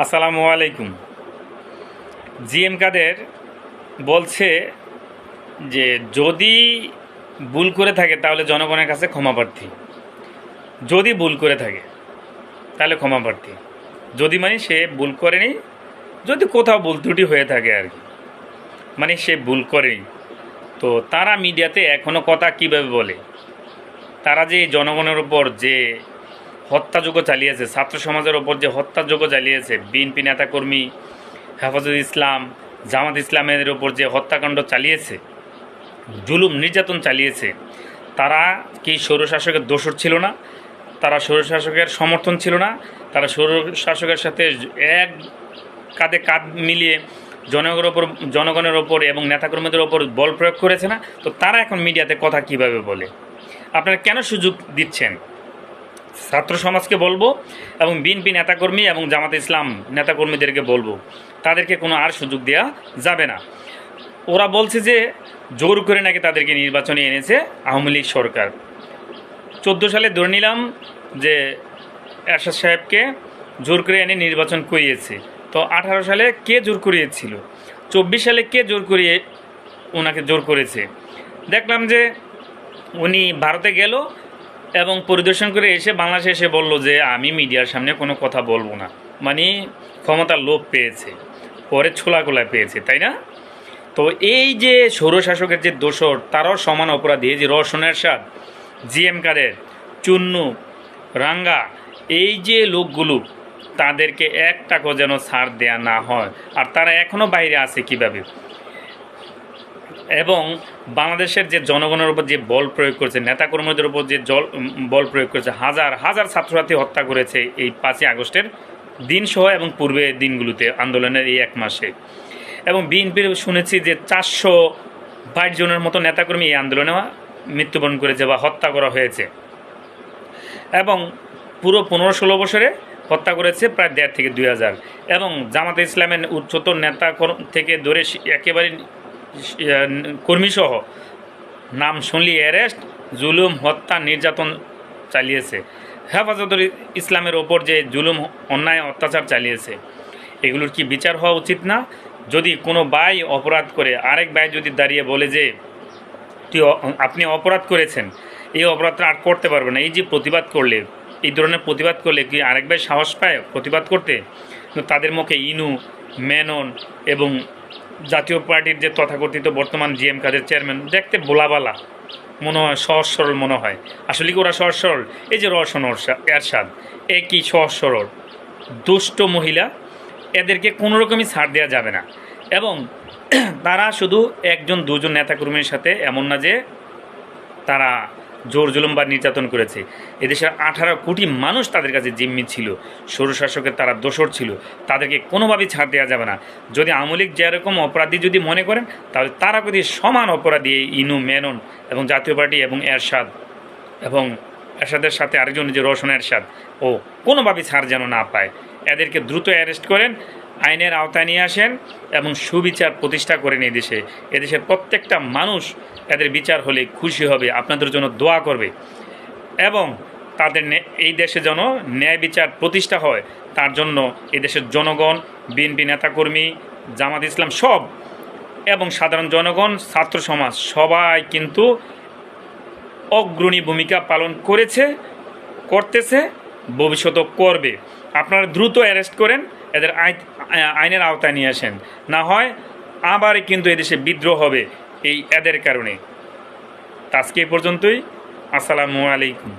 আসসালামু আলাইকুম। জিএম কাদের বলছে যে যদি ভুল করে থাকে তাহলে জনগণের কাছে ক্ষমা প্রার্থী। যদি ভুল করে থাকে তাহলে ক্ষমা প্রার্থী, যদি মানে সে ভুল করেনি, যদি কোথাও ভুল ত্রুটি হয়ে থাকে আর কি, মানে সে ভুল করেনি। তো তারা মিডিয়াতে এখনও কথা কীভাবে বলে? তারা যে জনগণের ওপর যে হত্যাযজ্ঞ চালিয়েছে, ছাত্র সমাজের ওপর যে হত্যাযজ্ঞ চালিয়েছে, বিএনপি নেতাকর্মী, হেফাজত ইসলাম, জামাত ইসলামের ওপর যে হত্যাকাণ্ড চালিয়েছে, জুলুম নির্যাতন চালিয়েছে, তারা কি স্বৈরশাসকের দোসর ছিল না? তারা স্বৈরশাসকের সমর্থন ছিল না? তারা স্বৈরশাসকের সাথে এক কাঁধে কাঁধ মিলিয়ে জনগণের ওপর এবং নেতাকর্মীদের ওপর বল প্রয়োগ করেছে না? তো তারা এখন মিডিয়াতে কথা কিভাবে বলে? আপনারা কেন সুযোগ দিচ্ছেন? ছাত্র সমাজকে বলবো এবং বিএনপি নেতাকর্মী এবং জামাত ইসলাম নেতাকর্মীদেরকে বলবো, তাদেরকে কোনো আর সুযোগ দেওয়া যাবে না। ওরা বলছে যে জোর করে নাকি তাদেরকে নির্বাচনে এনেছে আওয়ামী লীগ সরকার। 14 সালে ধরে নিলাম যে এরশাদ সাহেবকে জোর করে এনে নির্বাচন করিয়েছে, তো 18 সালে কে জোর করিয়েছিল? 24 সালে কে জোর করিয়ে ওনাকে জোর করেছে? দেখলাম যে উনি ভারতে গেল এবং পরিদর্শন করে এসে বাংলাদেশে এসে বলল যে আমি মিডিয়ার সামনে কোনো কথা বলবো না, মানে ক্ষমতার লোভ পেয়েছে, পরে ছোলাকোলায় পেয়েছে, তাই না? তো এই যে স্বৈরশাসকের যে দোসর, তারাও সমান অপরাধী। এই যে রওশন এরশাদ, জিএম কাদের, চুন্নু, রাঙ্গা, এই যে লোকগুলো, তাদেরকে এক টাকা যেন ছাড় দেয়া না হয়। আর তারা এখনও বাইরে আছে কিভাবে? এবং বাংলাদেশের যে জনগণের উপর যে বল প্রয়োগ করেছে, নেতাকর্মীদের উপর যে বল প্রয়োগ করেছে, হাজার হাজার ছাত্রছাত্রী হত্যা করেছে এই 5ই আগস্টের দিনসহ এবং পূর্বের দিনগুলোতে, আন্দোলনের এই 1 মাসে। এবং বিএনপির শুনেছি যে 422 জনের মতো নেতাকর্মী এই আন্দোলনে মৃত্যুবরণ করেছে বা হত্যা করা হয়েছে। এবং পুরো 15-16 বছরে হত্যা করেছে প্রায় 1,500 থেকে 2,000। এবং জামাতে ইসলামের উচ্চতর নেতা থেকে ধরে একেবারে কর্মীসহ নাম শুনলি অ্যারেস্ট, জুলুম, হত্যা, নির্যাতন চালিয়েছে। হেফাজত ইসলামের ওপর যে জুলুম, অন্যায়, অত্যাচার চালিয়েছে, এগুলোর কি বিচার হওয়া উচিত না? যদি কোনো ভাই অপরাধ করে আরেক ভাই যদি দাঁড়িয়ে বলে যে আপনি অপরাধ করেছেন, এই অপরাধটা আর করতে পারবে না, এই যে প্রতিবাদ করলে, এই ধরনের প্রতিবাদ করলে কি আরেক ভাই সাহস পায় প্রতিবাদ করতে? তাদের মুখে ইনু, মেনন এবং জাতীয় পার্টির যে তথাকথিত বর্তমান জিএম কাদের চেয়ারম্যান, দেখতে বোলাবালা মনে হয়, সহজ সরল মনে হয়। আসলে কি ওরা সহজ সরল? এই যে রওশন এরশাদ, এ কি সহজ সরল? দুষ্ট মহিলা, এদেরকে কোনো রকমই ছাড় দেওয়া যাবে না। এবং তারা শুধু 1-2 নেতাকর্মীর সাথে এমন না যে তারা জোর জুলুম বা নির্যাতন করেছে। এদেশের 18 কোটি মানুষ তাদের কাছে জিম্মি ছিল, স্বৈরশাসকের তারা দোসর ছিল, তাদেরকে কোনোভাবেই ছাড় দেওয়া যাবে না। যদি আওয়ামী লীগ যেরকম অপরাধী যদি মনে করেন, তাহলে তারা যদি সমান অপরাধী ইনু, মেনন এবং জাতীয় পার্টি এবং এরশাদের সাথে আরেকজন যে রওশন এরশাদ, ও কোনোভাবেই ছাড় যেন না পায়। এদেরকে দ্রুত অ্যারেস্ট করেন, আইনের আওতায় নিয়ে আসেন এবং সুবিচার প্রতিষ্ঠা করেন। এদেশের প্রত্যেকটা মানুষ এদের বিচার হলে খুশি হবে, আপনাদের জন্য দোয়া করবে। এবং তাদের এই দেশে যেন ন্যায় বিচার প্রতিষ্ঠা হয়, তার জন্য এদেশের জনগণ, বিএনপি নেতাকর্মী, জামাত ইসলাম সব, এবং সাধারণ জনগণ, ছাত্র সমাজ সবাই কিন্তু অগ্রণী ভূমিকা পালন করেছে, করতেছে, ভবিষ্যতেও করবে। আপনারা দ্রুত অ্যারেস্ট করেন, এদের আইনের আওতায় নিয়ে আসেন, না হয় আবার কিন্তু এদেশে বিদ্রোহ হবে এদের কারণে। আজকে এই পর্যন্তই। আসসালামু আলাইকুম।